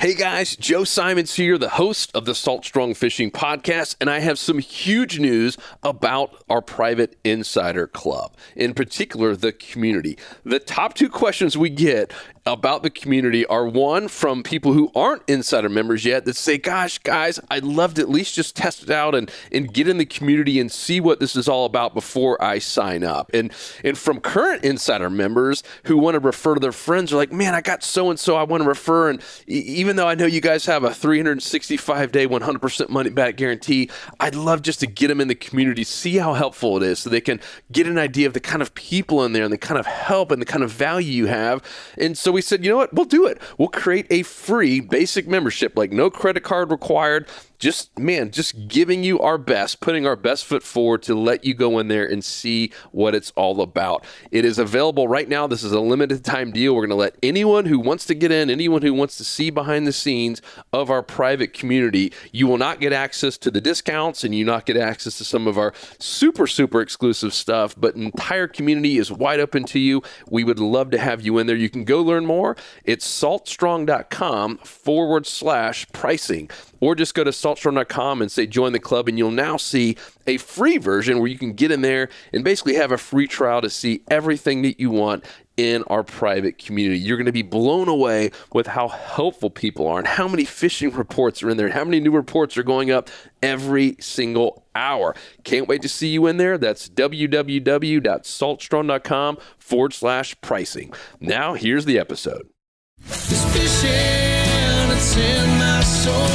Hey guys, Joe Simons here, the host of the Salt Strong Fishing Podcast, and I have some huge news about our private insider club, in particular, the community. The top two questions we get about the community are, one, from people who aren't insider members yet that say, gosh, guys, I'd love to at least just test it out and get in the community and see what this is all about before I sign up. And from current insider members who want to refer to their friends, are like, man, I got so-and-so I want to refer, and even though I know you guys have a 365-day, 100% money-back guarantee, I'd love just to get them in the community, see how helpful it is so they can get an idea of the kind of people in there and the kind of help and the kind of value you have. And so we said, you know what, we'll do it. We'll create a free basic membership, like no credit card required. Just giving you our best, putting our best foot forward to let you go in there and see what it's all about. It is available right now. This is a limited time deal. We're going to let anyone who wants to get in, anyone who wants to see behind the scenes of our private community. You will not get access to the discounts, and you not get access to some of our super exclusive stuff, but the entire community is wide open to you. We would love to have you in there. You can go learn more. It's saltstrong.com/pricing. Or just go to saltstrong.com and say join the club, and you'll now see a free version where you can get in there and basically have a free trial to see everything that you want in our private community. You're going to be blown away with how helpful people are and how many fishing reports are in there and how many new reports are going up every single hour. Can't wait to see you in there. That's www.saltstrong.com/pricing. Now, here's the episode. This fishing, it's in my soul.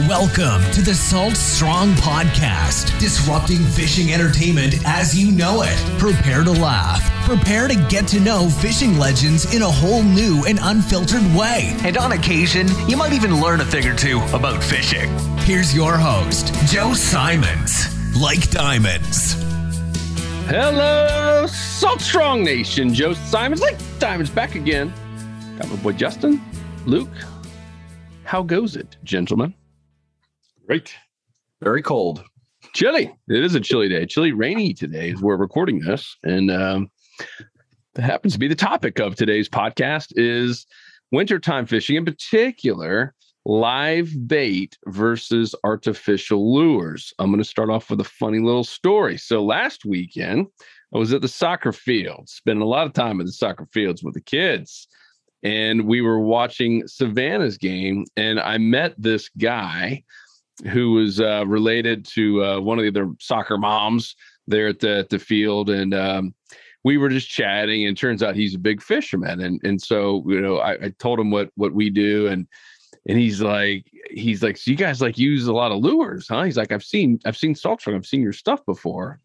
Welcome to the Salt Strong Podcast, disrupting fishing entertainment as you know it. Prepare to laugh. Prepare to get to know fishing legends in a whole new and unfiltered way. And on occasion, you might even learn a thing or two about fishing. Here's your host, Joe Simons. Like diamonds. Hello, Salt Strong Nation. Joe Simons, like diamonds, back again. Got my boy Justin, Luke. How goes it, gentlemen? Great. Very cold. Chilly. It is a chilly day. Chilly, rainy today as we're recording this. And that happens to be the topic of today's podcast is wintertime fishing, in particular, live bait versus artificial lures. I'm going to start off with a funny little story. So last weekend, I was at the soccer field, spending a lot of time at the soccer fields with the kids. And we were watching Savannah's game, and I met this guy who was related to one of the other soccer moms there at the field. And we were just chatting, and turns out he's a big fisherman. And so, you know, I told him what we do. And he's like, so you guys like use a lot of lures, huh? He's like, I've seen Salt Strong. I've seen your stuff before.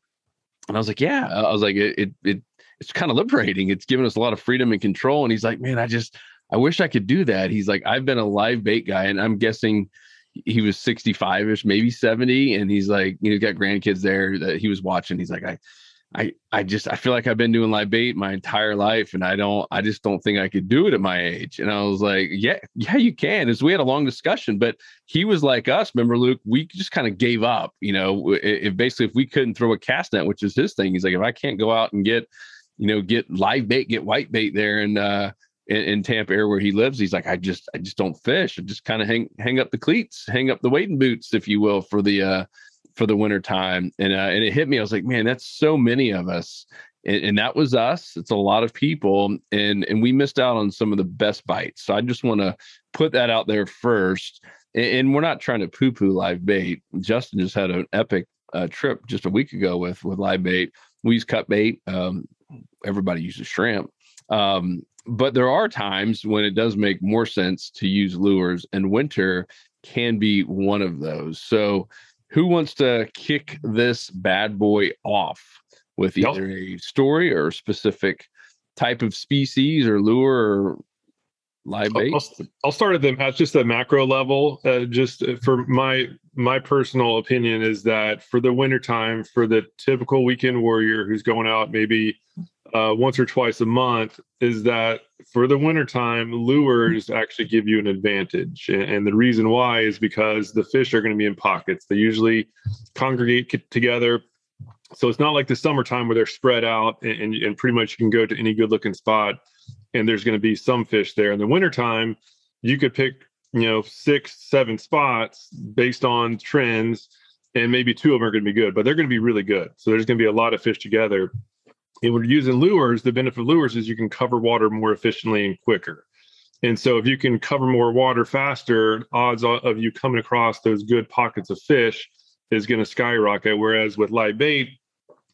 And I was like, yeah. I was like, it's kind of liberating. It's given us a lot of freedom and control. And he's like, man, I wish I could do that. He's like, I've been a live bait guy, and I'm guessing he was 65-ish, maybe 70. And he's like, you know, he's got grandkids there that he was watching. He's like, I feel like I've been doing live bait my entire life, and I just don't think I could do it at my age. And I was like, yeah, you can. As we had a long discussion, but he was like us. Remember, Luke, we just kind of gave up, you know, if we couldn't throw a cast net, which is his thing. He's like, if I can't go out and get live bait, get white bait there in Tampa area where he lives, he's like, I just don't fish. I just kind of hang up the cleats, hang up the wading boots, if you will, for the winter time. And it hit me. I was like, man, that's so many of us. And that was us. It's a lot of people. And we missed out on some of the best bites. So I just want to put that out there first. And we're not trying to poo-poo live bait. Justin just had an epic trip just a week ago with live bait. We use cut bait. Everybody uses shrimp. But there are times when it does make more sense to use lures, and winter can be one of those. So who wants to kick this bad boy off with either a story or a specific type of species or lure or live bait? I'll start at just the macro level. Just for my personal opinion is that for the wintertime, for the typical weekend warrior who's going out maybe once or twice a month, is that for the wintertime, lures actually give you an advantage. And the reason why is because the fish are going to be in pockets. They usually congregate together. So it's not like the summertime where they're spread out and pretty much you can go to any good looking spot and there's going to be some fish there. In the wintertime, you could pick, 6, 7 spots based on trends, and maybe 2 of them are going to be good, but they're going to be really good. So there's going to be a lot of fish together. And when you're using lures, the benefit of lures is you can cover water more efficiently and quicker. And so if you can cover more water faster, odds of you coming across those good pockets of fish is going to skyrocket. Whereas with live bait,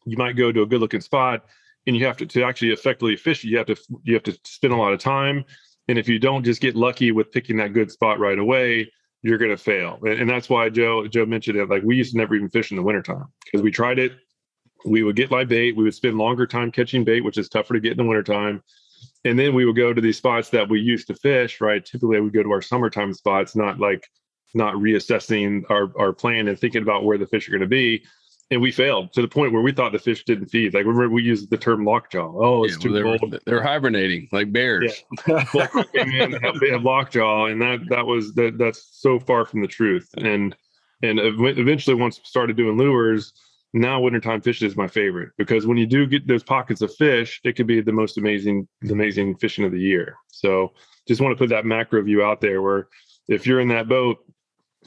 you might go to a good looking spot, and you have to actually effectively fish. You have to spend a lot of time. And if you don't just get lucky with picking that good spot right away, you're going to fail. And that's why Joe mentioned it. Like, we used to never even fish in the wintertime because we tried it. We would get live bait. We would spend longer time catching bait, which is tougher to get in the wintertime. And then we would go to these spots that we used to fish, right? Typically, we go to our summertime spots, not reassessing our plan and thinking about where the fish are going to be. And we failed to the point where we thought the fish didn't feed. Like, remember, we used the term lockjaw. Oh, it's too cold. They're hibernating like bears. Yeah. They have lockjaw, and that's so far from the truth. And eventually, once we started doing lures, now wintertime fishing is my favorite, because when you do get those pockets of fish, it could be the most amazing fishing of the year. So just want to put that macro view out there, where if you're in that boat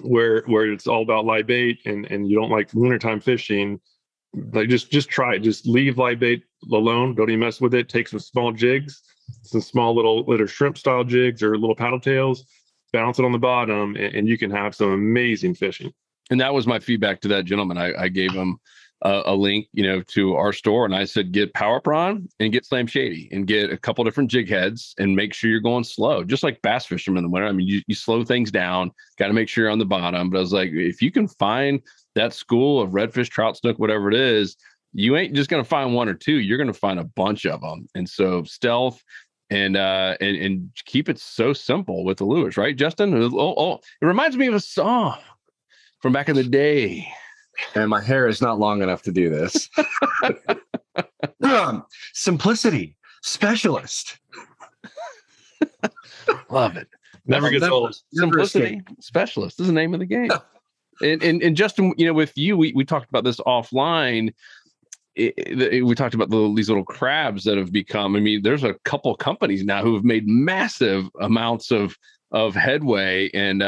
where it's all about live bait and you don't like wintertime fishing, like just try it. Just leave live bait alone. Don't even mess with it. Take some small jigs, some small little shrimp style jigs or little paddle tails, bounce it on the bottom, and you can have some amazing fishing. And that was my feedback to that gentleman. I gave him a link, to our store, and I said, get Power Prawn and get Slam Shady and get a couple different jig heads, and make sure you're going slow, just like bass fishermen in the winter. I mean, you slow things down, got to make sure you're on the bottom. But I was like, if you can find that school of redfish, trout, snook, whatever it is, you ain't just going to find 1 or 2. You're going to find a bunch of them. And so stealth and keep it so simple with the lures, right, Justin? It reminds me of a song from back in the day. And my hair is not long enough to do this. Simplicity specialist. Love it. Never gets old. Simplicity specialist is the name of the game. And Justin, with you, we talked about this offline. We talked about these little crabs that have become, there's a couple companies now who have made massive amounts of headway and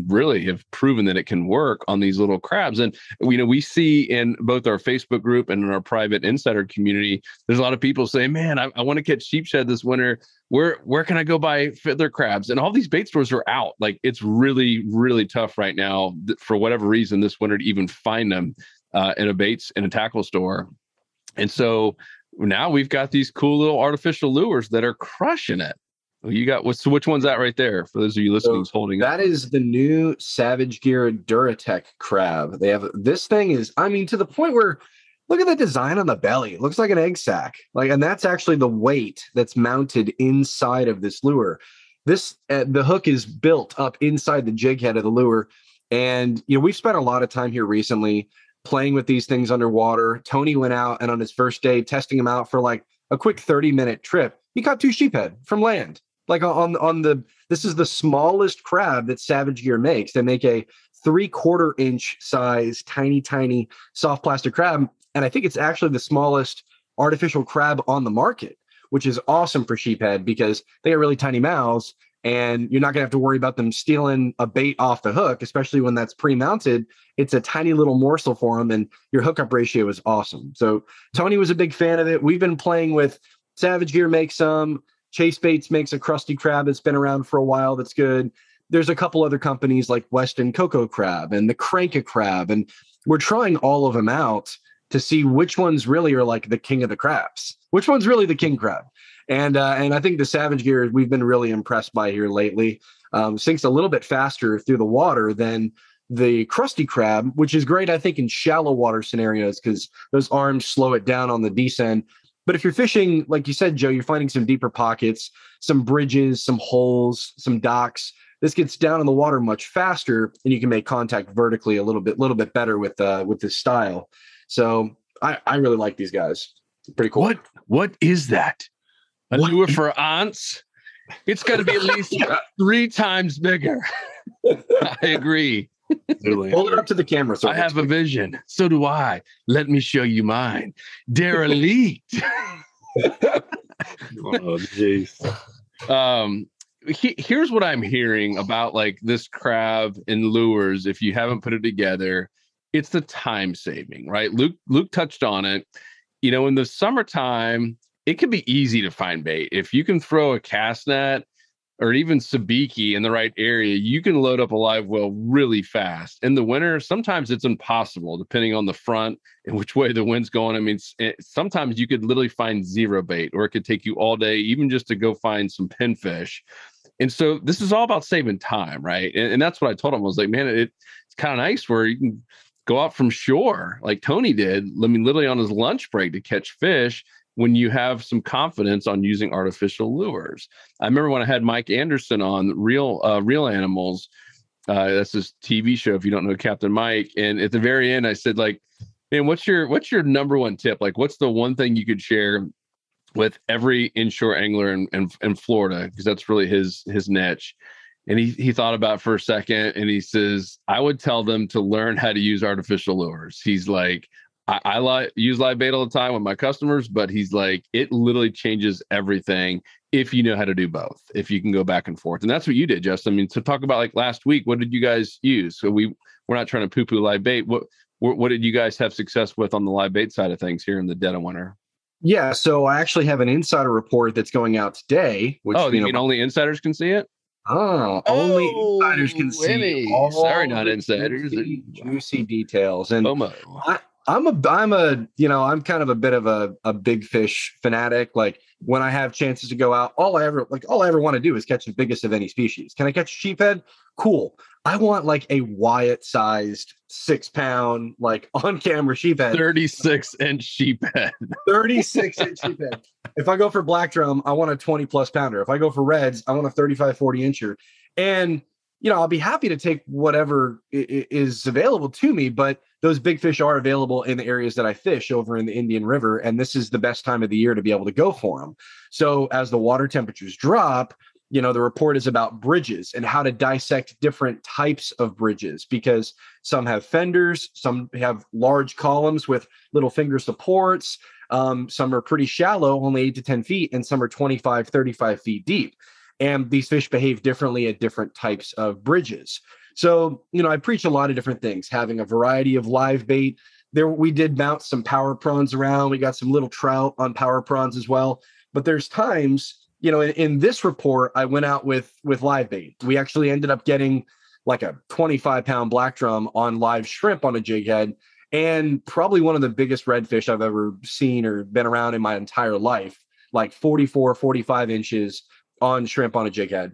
really have proven that it can work on these little crabs. And we see in both our Facebook group and in our private insider community, there's a lot of people saying, man, I want to catch sheepshead this winter. Where can I go buy fiddler crabs? And all these bait stores are out. Like, it's really, really tough right now for whatever reason this winter to even find them in a tackle store. And so now we've got these cool little artificial lures that are crushing it. You got which one's that right there? For those of you listening, who's holding that up? Is the new Savage Gear Duratech crab. They have this thing is, to the point where look at the design on the belly. It looks like an egg sack. And that's actually the weight that's mounted inside of this lure. This the hook is built up inside the jig head of the lure. And we've spent a lot of time here recently playing with these things underwater. Tony went out and on his first day testing them out for like a quick 30-minute trip. He caught 2 sheephead from land. Like this is the smallest crab that Savage Gear makes. They make a 3/4 inch size, tiny, soft plastic crab. And I think it's actually the smallest artificial crab on the market, which is awesome for sheephead because they have really tiny mouths and you're not gonna have to worry about them stealing a bait off the hook, especially when that's pre-mounted. It's a tiny little morsel for them and your hookup ratio is awesome. So Tony was a big fan of it. We've been playing with Savage Gear makes some. Chase Baits makes a crusty crab that's been around for a while that's good. There's a couple other companies like Weston Cocoa Crab and the Cranka Crab. And we're trying all of them out to see which ones really are like the king of the crabs. Which one's really the king crab? And I think the Savage Gear we've been really impressed by here lately. Sinks a little bit faster through the water than the crusty crab, which is great, I think, in shallow water scenarios because those arms slow it down on the descent. But if you're fishing, like you said, Joe, you're finding some deeper pockets, some bridges, some holes, some docks. This gets down in the water much faster, and you can make contact vertically a little bit better with this style. So I really like these guys. Pretty cool. What is that? A lure for aunts? It's got to be at least 3 times bigger. I agree. Hold it up to the camera. I have a vision. So do I. Let me show you mine. Derelict. Oh, jeez. here's what I'm hearing about like this crab and lures. If you haven't put it together, it's the time saving, right? Luke touched on it. You know, in the summertime, it can be easy to find bait. If you can throw a cast net or even sabiki in the right area, you can load up a live well really fast. In the winter, sometimes it's impossible, depending on the front and which way the wind's going. I mean, sometimes you could literally find zero bait, or it could take you all day, even just to go find some pinfish. And so this is all about saving time, right? And that's what I told him. I was like, man, it's kind of nice where you can go out from shore like Tony did. I mean, literally on his lunch break to catch fish, when you have some confidence on using artificial lures. I remember when I had Mike Anderson on Real Animals. That's his TV show, if you don't know Captain Mike. And at the very end, I said, like, man, what's your number one tip? Like, what's the one thing you could share with every inshore angler in Florida? Because that's really his niche. And he thought about it for a second, and he says, I would tell them to learn how to use artificial lures. He's like, I use live bait all the time with my customers, but he's like, it literally changes everything if you know how to do both, if you can go back and forth. And that's what you did, Justin. I mean, to talk about like last week, what did you guys use? So we're not trying to poo-poo live bait. What did you guys have success with on the live bait side of things here in the dead of winter? Yeah, so I actually have an insider report that's going out today. Which, you mean only insiders can see it? Only insiders can see. Sorry, not insiders. Juicy details. And FOMO. I'm kind of a bit of a big fish fanatic. Like when I have chances to go out, all I ever want to do is catch the biggest of any species. Can I catch a sheephead? Cool. I want like a Wyatt sized 6-pound, like on camera sheephead. 36-inch sheephead. 36-inch sheephead. If I go for black drum, I want a 20+ pounder. If I go for reds, I want a 35-40 incher. And I'll be happy to take whatever is available to me, but those big fish are available in the areas that I fish over in the Indian River. And this is the best time of the year to be able to go for them. So as the water temperatures drop, the report is about bridges and how to dissect different types of bridges, because some have fenders, some have large columns with little finger supports. Some are pretty shallow, only 8 to 10 feet, and some are 25, 35 feet deep. And these fish behave differently at different types of bridges. So, I preach a lot of different things, having a variety of live bait. We did mount some power prawns around. We got some little trout on power prawns as well. But there's times, in this report, I went out with live bait. We actually ended up getting like a 25-pound black drum on live shrimp on a jig head, and probably one of the biggest redfish I've ever seen or been around in my entire life, like 44, 45 inches on shrimp on a jig head.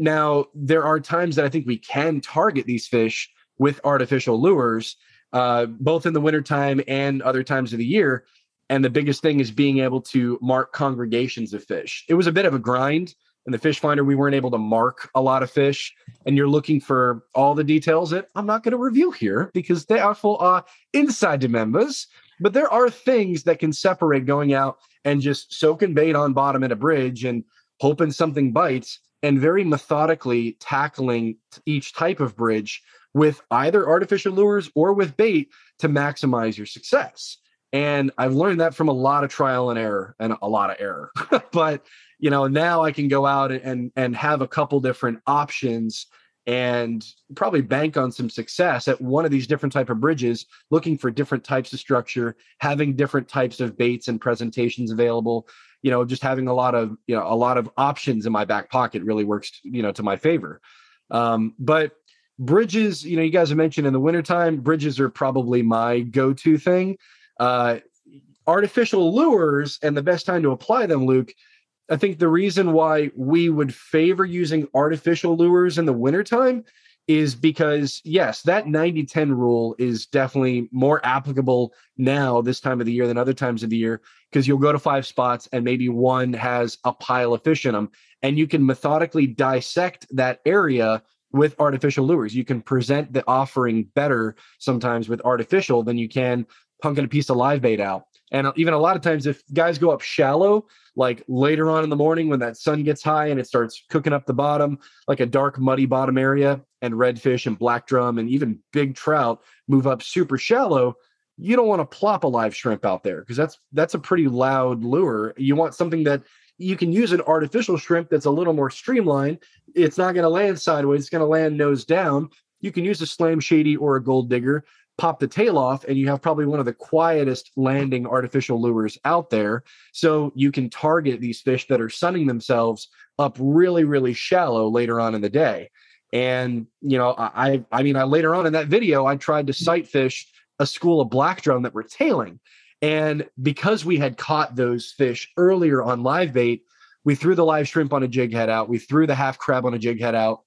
Now, there are times that I think we can target these fish with artificial lures, both in the wintertime and other times of the year. And the biggest thing is being able to mark congregations of fish. It was a bit of a grind. In the fish finder, we weren't able to mark a lot of fish. And you're looking for all the details that I'm not going to reveal here because they are for insider members. But there are things that can separate going out and just soaking bait on bottom at a bridge and hoping something bites, and very methodically tackling each type of bridge with either artificial lures or with bait to maximize your success. And I've learned that from a lot of trial and error and a lot of error. But, now I can go out and have a couple different options and probably bank on some success at one of these different type of bridges, looking for different types of structure, having different types of baits and presentations available. Just having a lot of options in my back pocket really works, to my favor. But bridges, you guys have mentioned in the wintertime, bridges are probably my go-to thing. Artificial lures and the best time to apply them, Luke, I think the reason why we would favor using artificial lures in the wintertime is because, yes, that 90-10 rule is definitely more applicable now this time of the year than other times of the year, because you'll go to 5 spots and maybe one has a pile of fish in them, and you can methodically dissect that area with artificial lures. You can present the offering better sometimes with artificial than you can punking a piece of live bait out. And even a lot of times if guys go up shallow, like later on in the morning when that sun gets high and it starts cooking up the bottom, like a dark, muddy bottom area, and redfish and black drum and even big trout move up super shallow, you don't want to plop a live shrimp out there because that's a pretty loud lure. You want something that you can use an artificial shrimp that's a little more streamlined. It's not going to land sideways. It's going to land nose down. You can use a slam shady or a gold digger, pop the tail off, and you have probably one of the quietest landing artificial lures out there. So you can target these fish that are sunning themselves up really, really shallow later on in the day. And, you know, I later on in that video, I tried to sight fish a school of black drum that were tailing. And because we had caught those fish earlier on live bait, we threw the live shrimp on a jig head out. We threw the half crab on a jig head out,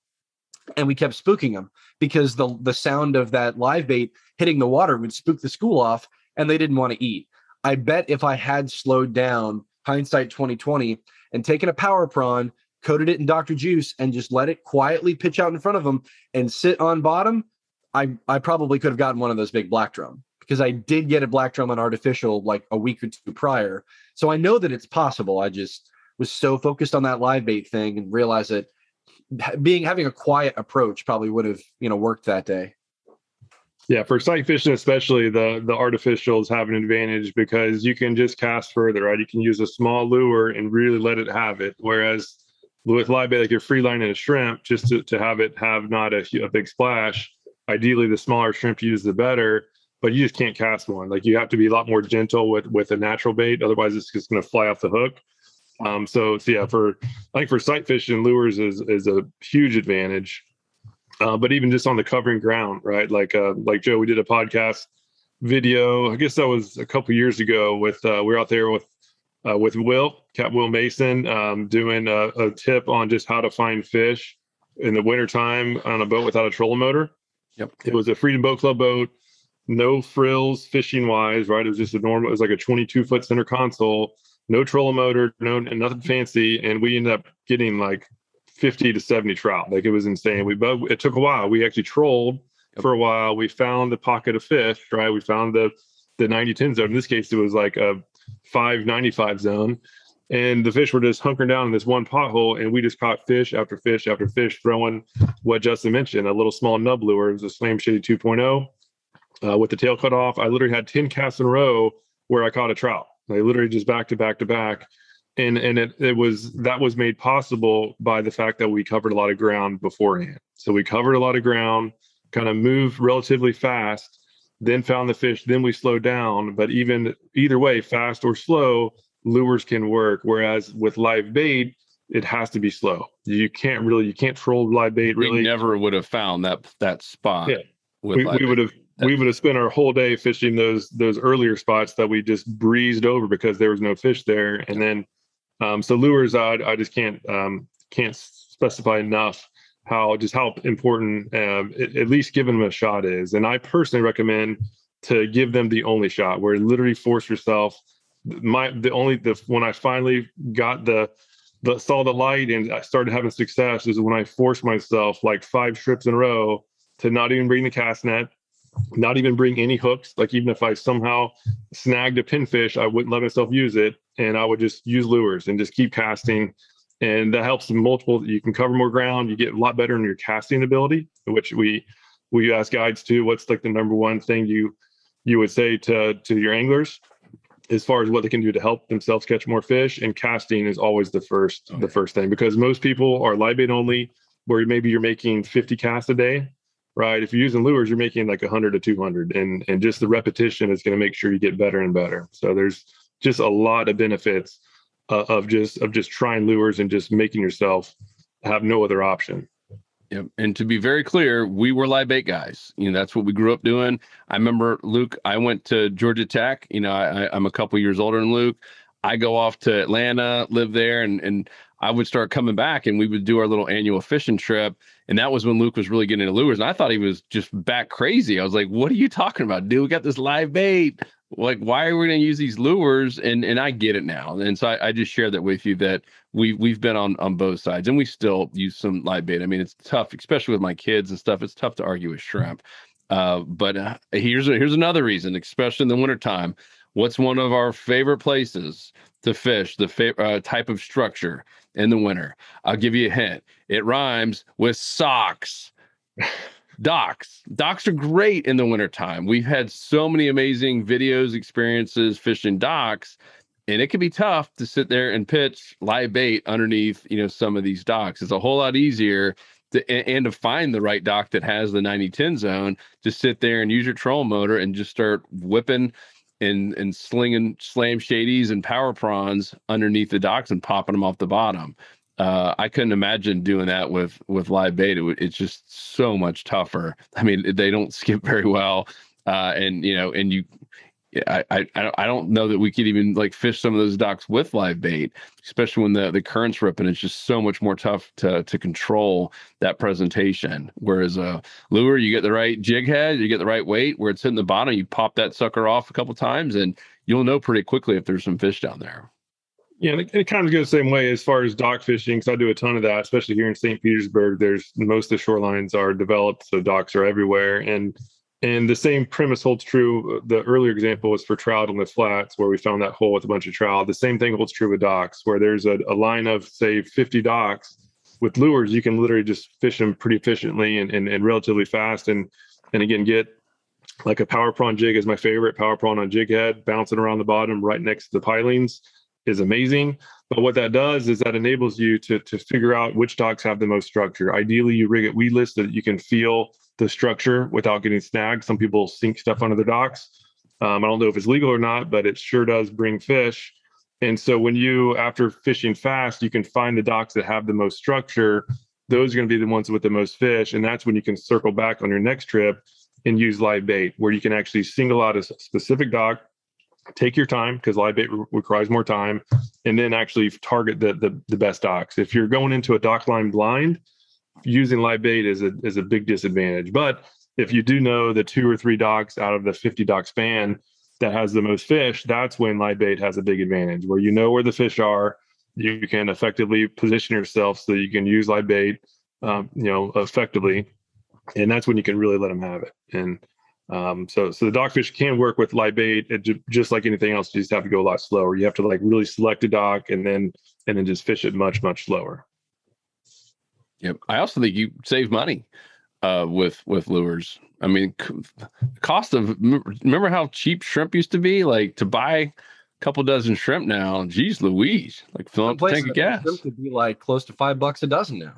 and we kept spooking them because the sound of that live bait hitting the water would spook the school off, and they didn't want to eat. I bet if I had slowed down, hindsight 2020, and taken a power prawn, coated it in Dr. Juice, and just let it quietly pitch out in front of them and sit on bottom, I probably could have gotten one of those big black drum, because I did get a black drum on artificial like a week or two prior. So I know that it's possible. I just was so focused on that live bait thing and realized that having a quiet approach probably would have, you know, worked that day. Yeah, for sight fishing especially, the artificials have an advantage because you can just cast further, right? You can use a small lure and really let it have it. Whereas with live bait, like you're free lining a shrimp, just to have it have not a big splash. Ideally, the smaller shrimp you use, the better. But you just can't cast one. Like you have to be a lot more gentle with a natural bait. Otherwise, it's just going to fly off the hook. So yeah, I think for sight fishing, lures is a huge advantage. But even just on the covering ground, right? Like Joe, we did a podcast video. I guess that was a couple years ago. We were out there with Will Mason, doing a tip on just how to find fish in the wintertime on a boat without a trolling motor. Yep. It was a Freedom Boat Club boat, no frills fishing wise, right? It was just it was like a 22-foot center console, no trolling motor, nothing fancy. And we ended up getting like 50 to 70 trout. Like it was insane. It took a while. We actually trolled for a while. We found the pocket of fish, right? We found the 90-10 zone. In this case, it was like a 595 zone. And the fish were just hunkering down in this one pothole, and we just caught fish after fish after fish, throwing what Justin mentioned, a little small nub lure. It was a Slam Shady 2.0 with the tail cut off. I literally had 10 casts in a row where I caught a trout. They literally just back to back to back. And that was made possible by the fact that we covered a lot of ground beforehand. So we covered a lot of ground, kind of moved relatively fast, then found the fish, then we slowed down. But either way, fast or slow, lures can work. Whereas with live bait, it has to be slow. You can't troll live bait. Really, we never would have found that spot. Yeah, we would have spent our whole day fishing those earlier spots that we just breezed over because there was no fish there. And then, so lures, I just can't specify enough how important at least giving them a shot is. And I personally recommend to give them the only shot, where literally force yourself. When I finally got saw the light and I started having success is when I forced myself like 5 trips in a row to not even bring the cast net, not even bring any hooks. Like even if I somehow snagged a pinfish, I wouldn't let myself use it, and I would just use lures and just keep casting. And that helps multiple. You can cover more ground. You get a lot better in your casting ability, which we ask guides too. What's like the number one thing you would say to your anglers as far as what they can do to help themselves catch more fish? And casting is always the first thing, because most people are live bait only, where maybe you're making 50 casts a day, right? If you're using lures, you're making like 100 to 200, and just the repetition is going to make sure you get better and better. So there's just a lot of benefits of just trying lures and just making yourself have no other option. Yep. And to be very clear, we were live bait guys. You know, that's what we grew up doing. I remember, Luke, I went to Georgia Tech. You know, I'm a couple years older than Luke. I go off to Atlanta, live there, and I would start coming back, and we would do our little annual fishing trip. And that was when Luke was really getting into lures. And I thought he was just back crazy. I was like, what are you talking about, dude? We got this live bait. Like, why are we going to use these lures? And I get it now. And so I just shared that with you, that we've been on both sides, and we still use some live bait. I mean, it's tough, especially with my kids and stuff. It's tough to argue with shrimp. But here's another reason, especially in the wintertime. What's one of our favorite places to fish, the type of structure in the winter? I'll give you a hint. It rhymes with socks. Docks are great in the wintertime. We've had so many amazing videos, experiences fishing docks. And it can be tough to sit there and pitch live bait underneath, some of these docks. It's a whole lot easier and to find the right dock that has the 90-10 zone, to sit there and use your trolling motor and just start whipping and slinging slam shadies and power prawns underneath the docks and popping them off the bottom. I couldn't imagine doing that with live bait. It's just so much tougher. I mean, they don't skip very well. I don't know that we could even like fish some of those docks with live bait, especially when the current's ripping. It's just so much more tough to control that presentation. Whereas a lure, you get the right jig head, you get the right weight where it's hitting the bottom, you pop that sucker off a couple times and you'll know pretty quickly if there's some fish down there. Yeah, and it kind of goes the same way as far as dock fishing, because I do a ton of that, especially here in St. Petersburg. Most of the shorelines are developed, so docks are everywhere. And the same premise holds true. The earlier example was for trout on the flats, where we found that hole with a bunch of trout. The same thing holds true with docks, where there's a line of, say, 50 docks. With lures, you can literally just fish them pretty efficiently and relatively fast. And again, get like a power prawn jig is my favorite. Power prawn on jig head, bouncing around the bottom right next to the pilings is amazing. But what that does is that enables you to figure out which docks have the most structure. Ideally, you rig it weedless so that you can feel the structure without getting snagged. Some people sink stuff under their docks. I don't know if it's legal or not, but it sure does bring fish. And so when you, after fishing fast, you can find the docks that have the most structure. Those are going to be the ones with the most fish. And that's when you can circle back on your next trip and use live bait, where you can actually single out a specific dock, take your time, because live bait requires more time, and then actually target the best docks. If you're going into a dock line blind, using live bait is a big disadvantage. But if you do know the 2 or 3 docks out of the 50 dock span that has the most fish, that's when live bait has a big advantage, where you know where the fish are. You can effectively position yourself so that you can use live bait, effectively, and that's when you can really let them have it. And so the dockfish can work with live bait. Just like anything else, you just have to go a lot slower. You have to like really select a dock and then just fish it much, much slower. Yep. I also think you save money with lures. I mean, cost of, remember how cheap shrimp used to be? Like to buy a couple dozen shrimp now, geez Louise, like fill up a tank of gas. Shrimp could be like close to $5 a dozen now.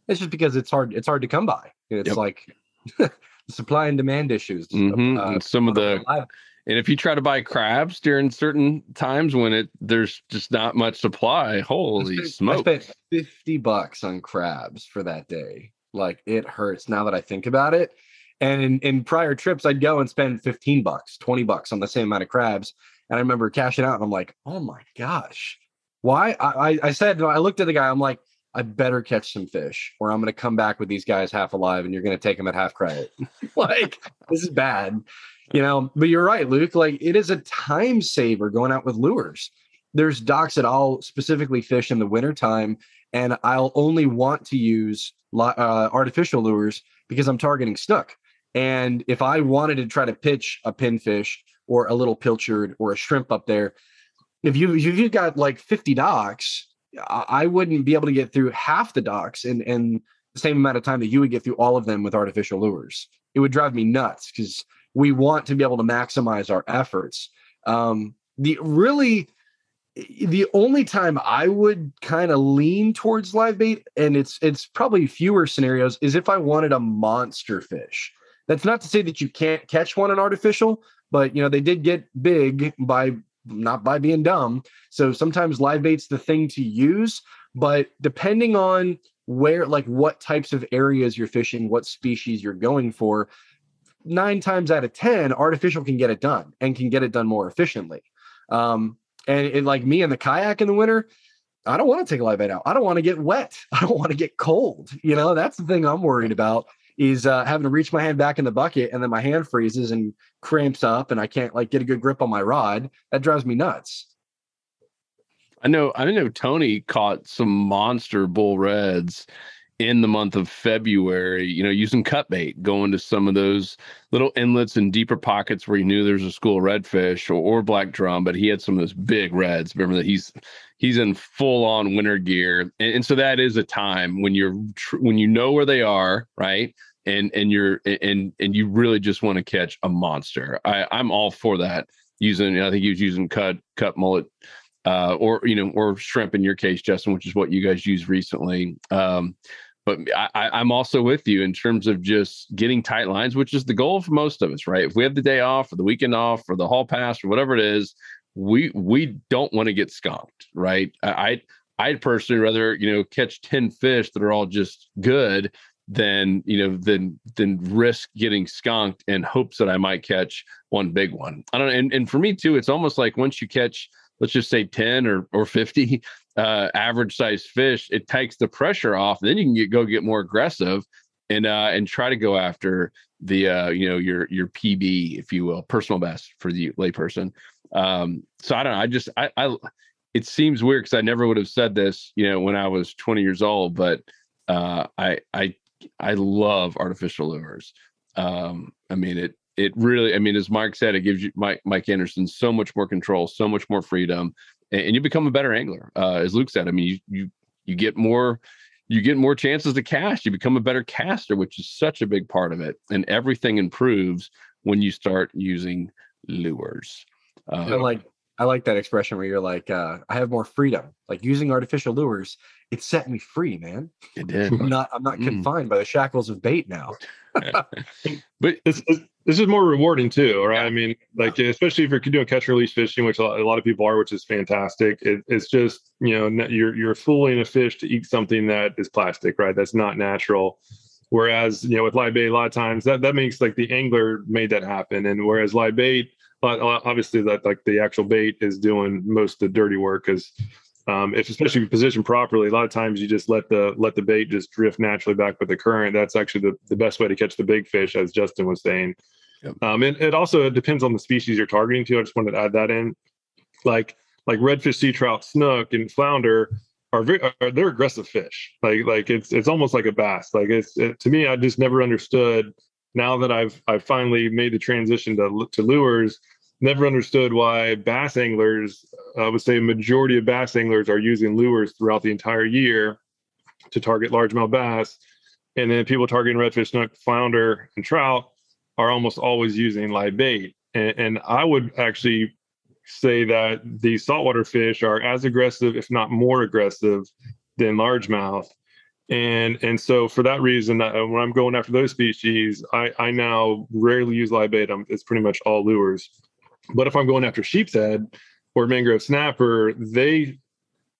It's just because it's hard to come by. It's like supply and demand issues. And some of the, and if you try to buy crabs during certain times when there's just not much supply, holy smoke! I spent $50 on crabs for that day. Like, it hurts now that I think about it. And in prior trips, I'd go and spend $15, $20 on the same amount of crabs. And I remember cashing out, and I'm like, oh my gosh, why? I said, I looked at the guy, I'm like, I better catch some fish, or I'm going to come back with these guys half alive, and you're going to take them at half credit. Like, this is bad. But you're right, Luke. Like, it is a time saver going out with lures. There's docks that I'll specifically fish in the wintertime, and I'll only want to use artificial lures because I'm targeting snook. And if I wanted to try to pitch a pinfish or a little pilchard or a shrimp up there, if you've got like 50 docks, I wouldn't be able to get through half the docks in the same amount of time that you would get through all of them with artificial lures. It would drive me nuts because we want to be able to maximize our efforts. The only time I would kind of lean towards live bait, and it's probably fewer scenarios, is if I wanted a monster fish. That's not to say that you can't catch one in artificial, but they did get big not by being dumb. So sometimes live bait's the thing to use, but depending on where, like what types of areas you're fishing, what species you're going for, 9 times out of 10, artificial can get it done and can get it done more efficiently. And like me in the kayak in the winter, I don't want to take a live bait out. I don't want to get wet. I don't want to get cold. That's the thing I'm worried about, is having to reach my hand back in the bucket and then my hand freezes and cramps up and I can't like get a good grip on my rod. That drives me nuts. I know Tony caught some monster bull reds in the month of February, using cut bait, going to some of those little inlets and deeper pockets where he knew there's a school of redfish or black drum, but he had some of those big reds. Remember that he's in full on winter gear. And so that is a time when when you know where they are, right? And you really just want to catch a monster. I'm all for that. I think he was using cut mullet or or shrimp in your case, Justin, which is what you guys use recently. But I'm also with you in terms of just getting tight lines, which is the goal for most of us, right? If we have the day off or the weekend off or the hall pass or whatever it is, we don't want to get skunked, right? I'd personally rather, catch 10 fish that are all just good than risk getting skunked in hopes that I might catch one big one. I don't know. And for me too, it's almost like once you catch, let's just say 10 or 50 average size fish, it takes the pressure off. And then you can get more aggressive and try to go after the your PB, if you will, personal best for the layperson. So I don't know. I it seems weird because I never would have said this, when I was 20 years old, but I love artificial lures. It really, as Mike said, it gives you Mike Anderson so much more control, so much more freedom, and you become a better angler. As Luke said, you get more chances to cast. You become a better caster, which is such a big part of it. And everything improves when you start using lures. I like that expression where you're like, I have more freedom. Like using artificial lures, it set me free, man. It did. I'm not confined by the shackles of bait now. But this is more rewarding too, right? Yeah. Especially if you're doing catch and release fishing, which a lot of people are, which is fantastic. It's just, you're fooling a fish to eat something that is plastic, right? That's not natural. Whereas, with live bait, a lot of times that makes like the angler made that happen. And whereas live bait, obviously that like the actual bait is doing most of the dirty work, because especially if you position properly, a lot of times you just let the bait just drift naturally back with the current. That's actually the best way to catch the big fish, as Justin was saying. Yep. And it also depends on the species you're targeting to. I just wanted to add that in. Like redfish, sea trout, snook, and flounder they're aggressive fish. Like it's almost like a bass. Like to me, I just never understood. Now that I've finally made the transition to lures, never understood why bass anglers, I would say a majority of bass anglers are using lures throughout the entire year to target largemouth bass. And then people targeting redfish, snook, flounder, and trout are almost always using live bait. And I would actually say that the saltwater fish are as aggressive, if not more aggressive, than largemouth. And so for that reason, when I'm going after those species, I now rarely use live bait. It's pretty much all lures. But if I'm going after sheepshead or mangrove snapper,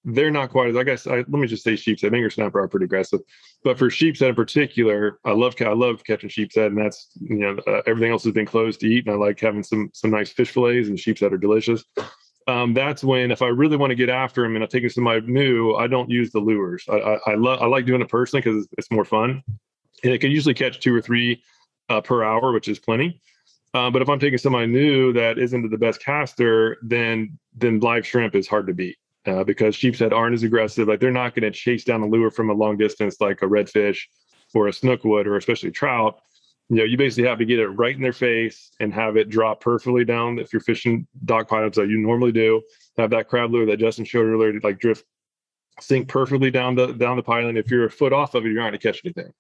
they're not quite as, I guess, let me just say sheepshead. Mangrove snapper are pretty aggressive. But for sheepshead in particular, I love catching sheepshead, and that's, everything else has been closed to eat, and I like having some nice fish fillets, and sheepshead are delicious. That's when, if I really want to get after them and I'm taking somebody new, I don't use the lures. I like doing it personally because it's more fun, and it can usually catch 2 or 3 per hour, which is plenty. But if I'm taking somebody new that isn't the best caster, then live shrimp is hard to beat because sheepshead aren't as aggressive. Like they're not going to chase down a lure from a long distance like a redfish or a snook would, or especially trout. You basically have to get it right in their face and have it drop perfectly down. If you're fishing dog pilots like you normally do, have that crab lure that Justin showed earlier to like sink perfectly down the pilot. If you're a foot off of it, you're not going to catch anything.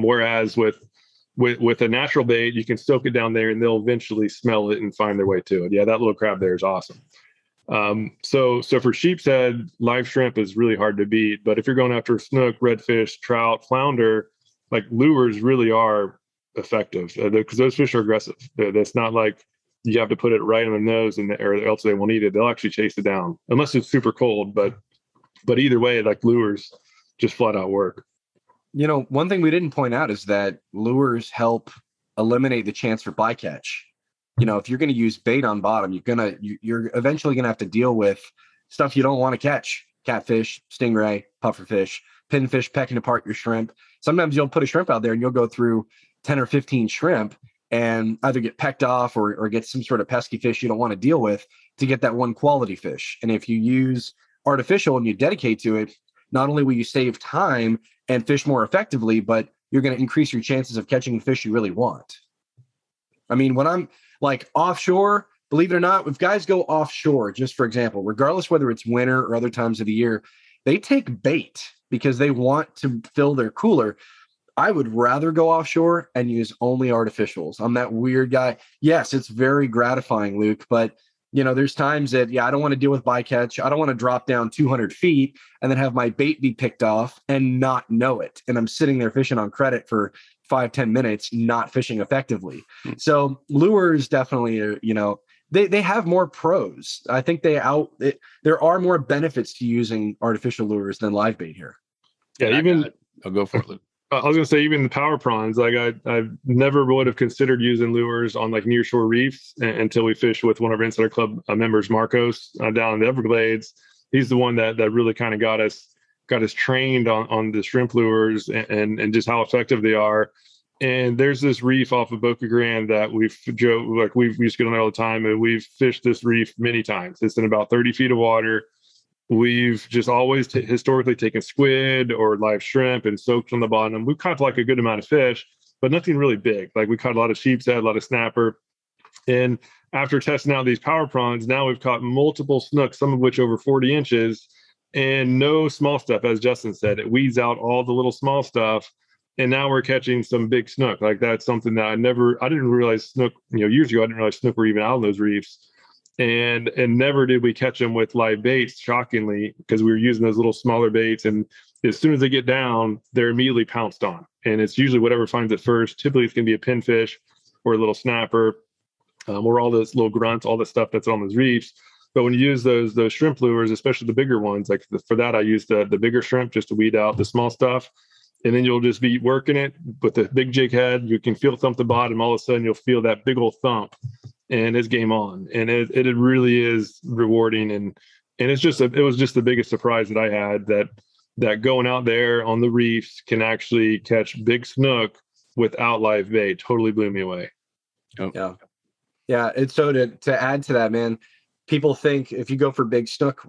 Whereas with a natural bait, you can soak it down there and they'll eventually smell it and find their way to it. Yeah, that little crab there is awesome. So for sheepshead, live shrimp is really hard to beat. But if you're going after snook, redfish, trout, flounder, like lures really are effective because those fish are aggressive. That's not like you have to put it right on the nose or else they won't eat it. They'll actually chase it down unless it's super cold. But either way, like lures just flat out work. One thing we didn't point out is that lures help eliminate the chance for bycatch. If you're going to use bait on bottom, you're eventually going to have to deal with stuff you don't want to catch: catfish, stingray, pufferfish, pinfish pecking apart your shrimp. Sometimes you'll put a shrimp out there and you'll go through 10 or 15 shrimp and either get pecked off or get some sort of pesky fish you don't want to deal with to get that one quality fish. And if you use artificial and you dedicate to it, not only will you save time and fish more effectively, but you're going to increase your chances of catching the fish you really want. When I'm like offshore, believe it or not, if guys go offshore, just for example, regardless whether it's winter or other times of the year, they take bait because they want to fill their cooler. I would rather go offshore and use only artificials. I'm that weird guy. Yes, it's very gratifying, Luke, but There's times that, I don't want to deal with bycatch. I don't want to drop down 200 feet and then have my bait be picked off and not know it. And I'm sitting there fishing on credit for 5-10 minutes, not fishing effectively. So lures definitely, they have more pros. I think there are more benefits to using artificial lures than live bait here. Yeah, I'll go for it, Luke. I was gonna say, even the power prawns, like I never would have considered using lures on like nearshore reefs until we fished with one of our Insider Club members, Marcos, down in the Everglades. He's the one that really kind of got us trained on the shrimp lures and just how effective they are. And there's this reef off of Boca Grande that we used to get on there all the time, and we've fished this reef many times. It's in about 30 feet of water. We've just always historically taken squid or live shrimp and soaked on the bottom. We've caught like a good amount of fish, but nothing really big. Like we caught a lot of sheepshead, a lot of snapper. And after testing out these power prawns, now we've caught multiple snooks, some of which over 40 inches, and no small stuff. As Justin said, it weeds out all the little small stuff. And now we're catching some big snook. Like that's something that I didn't realize snook, years ago, I didn't realize snook were even out on those reefs. And never did we catch them with live baits, shockingly, because we were using those little smaller baits. And as soon as they get down, they're immediately pounced on. And it's usually whatever finds it first. Typically, it's going to be a pinfish or a little snapper, or all those little grunts, all the stuff that's on those reefs. But when you use those shrimp lures, especially the bigger ones, like for that, I use the bigger shrimp just to weed out the small stuff. And then you'll just be working it with the big jig head. You can feel thump the bottom. All of a sudden, you'll feel that big old thump. And it's game on, and it really is rewarding, and it was just the biggest surprise that I had that going out there on the reefs can actually catch big snook without live bait. Totally blew me away. Oh. Yeah. And so to add to that, man, people think if you go for big snook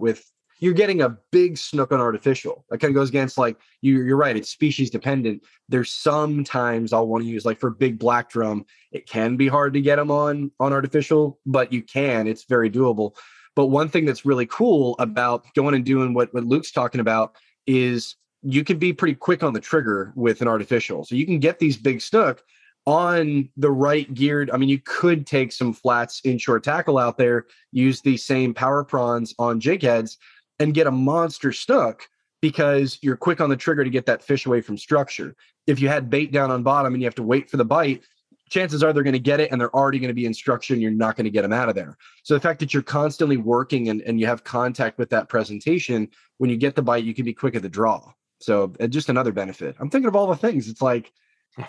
you're getting a big snook on artificial. That kind of goes against, like, you're right. It's species dependent. There's sometimes I'll want to use, like for big black drum, it can be hard to get them on artificial, but it's very doable. But one thing that's really cool about going and doing what Luke's talking about is you can be pretty quick on the trigger with an artificial. So you can get these big snook on the right geared. I mean, you could take some flats inshore tackle out there, use these same power prawns on jig heads, and get a monster snook because you're quick on the trigger to get that fish away from structure. If you had bait down on bottom and you have to wait for the bite, chances are they're going to get it and they're already going to be in structure and you're not going to get them out of there. So the fact that you're constantly working and you have contact with that presentation, when you get the bite, you can be quick at the draw. So just another benefit. I'm thinking of all the things. It's like,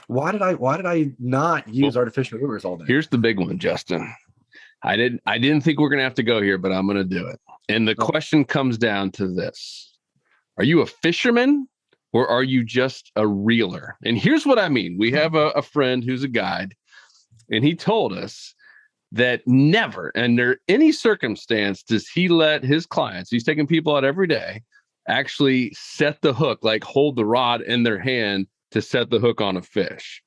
why did I not use artificial lures all day? Here's the big one, Justin. I didn't think we're going to have to go here, but I'm going to do it. And the question comes down to this. Are you a fisherman or are you just a reeler? And here's what I mean. We have a friend who's a guide, and he told us that never under any circumstance does he let his clients, he's taking people out every day, actually set the hook, like hold the rod in their hand to set the hook on a fish.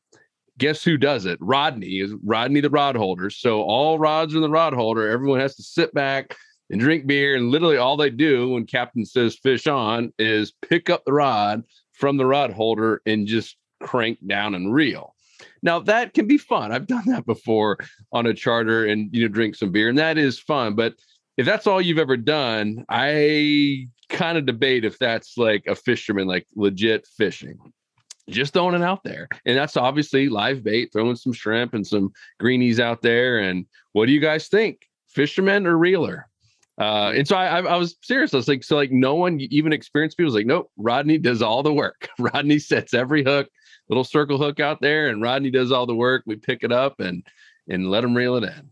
Guess who does it? Rodney the rod holder. So all rods are in the rod holder. Everyone has to sit back and drink beer. And literally all they do when captain says fish on is pick up the rod from the rod holder and just crank down and reel. Now that can be fun. I've done that before on a charter and, drink some beer, and that is fun. But if that's all you've ever done, I kind of debate if that's like a fisherman, like legit fishing. Just throwing it out there. And that's obviously live bait, throwing some shrimp and some greenies out there. And what do you guys think? Fisherman or reeler? And so I was serious. I was like, no one, even experienced people was like, nope, Rodney does all the work. Rodney sets every hook, little circle hook out there, and Rodney does all the work. We pick it up and let him reel it in.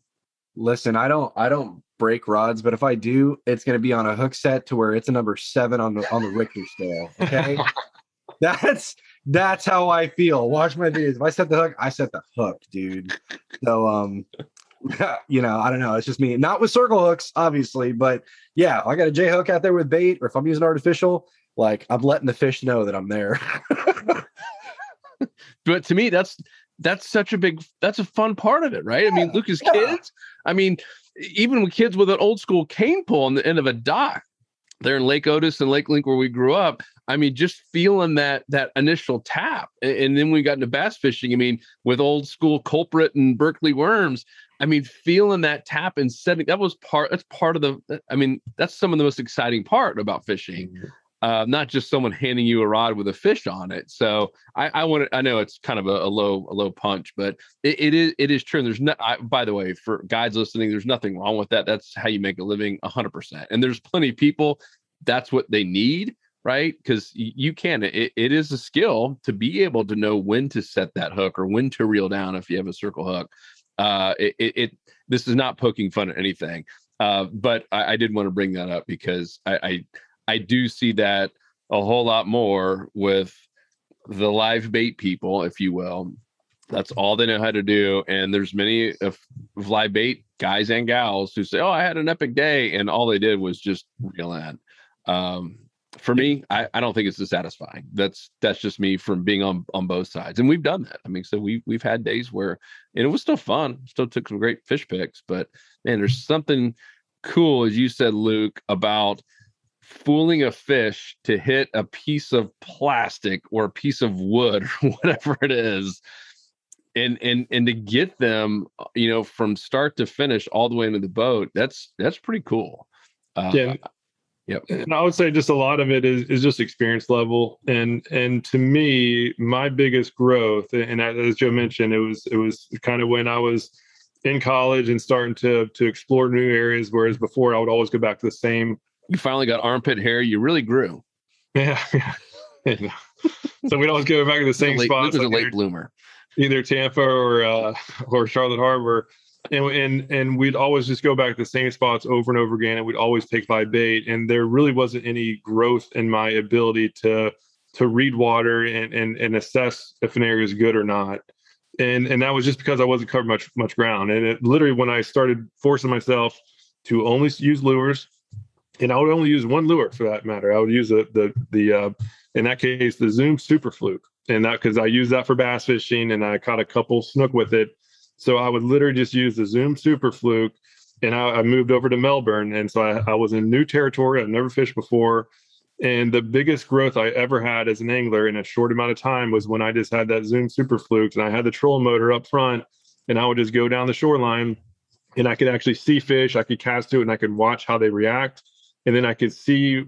Listen, I don't break rods, but if I do, it's going to be on a hook set to where it's a number 7 on the Richter scale. Okay. That's how I feel. Watch my videos. If I set the hook, I set the hook, dude. So, I don't know. It's just me. Not with circle hooks, obviously, but yeah, I got a J hook out there with bait, or if I'm using artificial, like I'm letting the fish know that I'm there. But to me, that's a fun part of it, right? Yeah, I mean, Lucas, kids. I mean, even with kids with an old school cane pole on the end of a dock, there in Lake Otis and Lake Link where we grew up. I mean, just feeling that initial tap. And then we got into bass fishing. I mean, with old school culprit and Berkeley worms, I mean, feeling that tap and setting, that's part of that's some of the most exciting part about fishing. Not just someone handing you a rod with a fish on it. So I know it's kind of a low punch, but it is true. And there's by the way, for guys listening, there's nothing wrong with that. That's how you make a living 100%. And there's plenty of people, that's what they need, right? Because you can, it is a skill to be able to know when to set that hook or when to reel down if you have a circle hook. This is not poking fun at anything. But I did want to bring that up because I do see that a whole lot more with the live bait people, if you will. That's all they know how to do. And there's many of live bait guys and gals who say, oh, I had an epic day. And all they did was just reel in. For me, I don't think it's as satisfying. That's just me from being on both sides. And we've done that. I mean, so we've had days where, and it was still fun. Still took some great fish picks, but man, there's something cool, as you said, Luke, about fooling a fish to hit a piece of plastic or a piece of wood or whatever it is, and to get them, from start to finish all the way into the boat. That's pretty cool. Yep. And I would say just a lot of it is just experience level. And to me, my biggest growth, and as Joe mentioned, it was kind of when I was in college and starting to explore new areas, whereas before I would always go back to the same. You finally got armpit hair. You really grew. Yeah. So we'd always go back to the same spots. Luke was a late bloomer. Either Tampa or Charlotte Harbor. And we'd always just go back to the same spots over and over again. And we'd always take live bait. And there really wasn't any growth in my ability to read water and assess if an area is good or not. And that was just because I wasn't covering much ground. And it literally, when I started forcing myself to only use lures, and I would only use one lure for that matter. I would use the in that case, the Zoom Super Fluke. And that, because I used that for bass fishing and I caught a couple snook with it. So I would literally just use the Zoom Super Fluke, and I moved over to Melbourne. And so I was in new territory. I'd never fished before. And the biggest growth I ever had as an angler in a short amount of time was when I just had that Zoom Super Fluke and I had the trolling motor up front, and I would just go down the shoreline and I could actually see fish. I could cast to it and I could watch how they react. And then I could see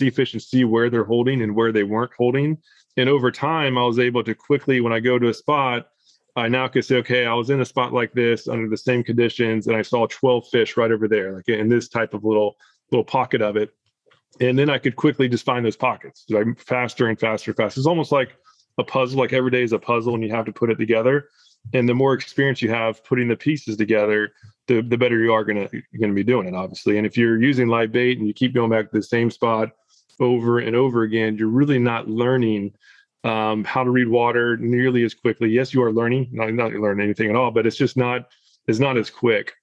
fish and see where they're holding and where they weren't holding. And over time, I was able to quickly, when I go to a spot, I now could say, okay, I was in a spot like this under the same conditions, and I saw 12 fish right over there, like in this type of little pocket of it. And then I could quickly just find those pockets, like faster and faster and faster. It's almost like a puzzle, like every day is a puzzle and you have to put it together. And the more experience you have putting the pieces together, the better you are going to be doing it, obviously. And if you're using live bait and you keep going back to the same spot over and over again, you're really not learning how to read water nearly as quickly. Yes, you are learning, not learning anything at all, but it's not as quick.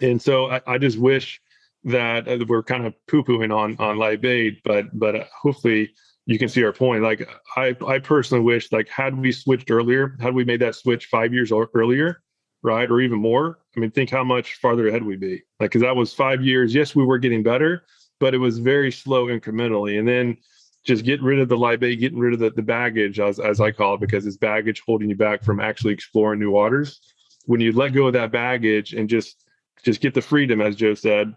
And so I just wish that we're kind of poo-pooing on live bait, but hopefully you can see our point. Like I personally wish, like, had we switched earlier, had we made that switch 5 years earlier, right, or even more, I mean, think how much farther ahead we'd be. Like, because that was 5 years. Yes, we were getting better, but it was very slow incrementally. And then just get rid of the live bait, getting rid of the baggage, as I call it, because it's baggage holding you back from actually exploring new waters. When you let go of that baggage and just get the freedom, as Joe said,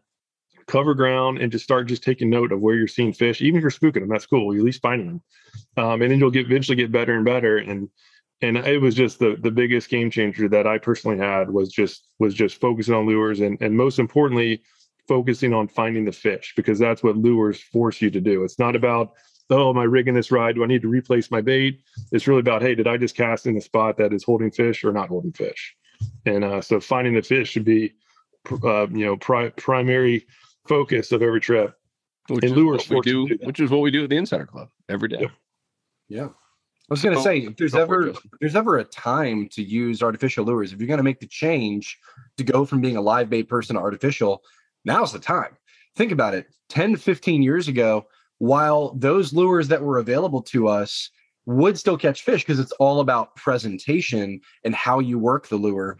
cover ground and just start taking note of where you're seeing fish. Even if you're spooking them, that's cool. You're at least finding them. And then you'll eventually get better and better. And it was just the biggest game changer that I personally had was just focusing on lures and most importantly, focusing on finding the fish, because that's what lures force you to do. It's not about, oh, am I rigging this right? Do I need to replace my bait? It's really about, hey, did I just cast in a spot that is holding fish or not holding fish? And so finding the fish should be, primary focus of every trip. Which is what we do at the Insider Club every day. Yeah. I was going to say, if there's ever a time to use artificial lures, if you're going to make the change to go from being a live bait person to artificial, now's the time. Think about it. 10 to 15 years ago, while those lures that were available to us would still catch fish because it's all about presentation and how you work the lure,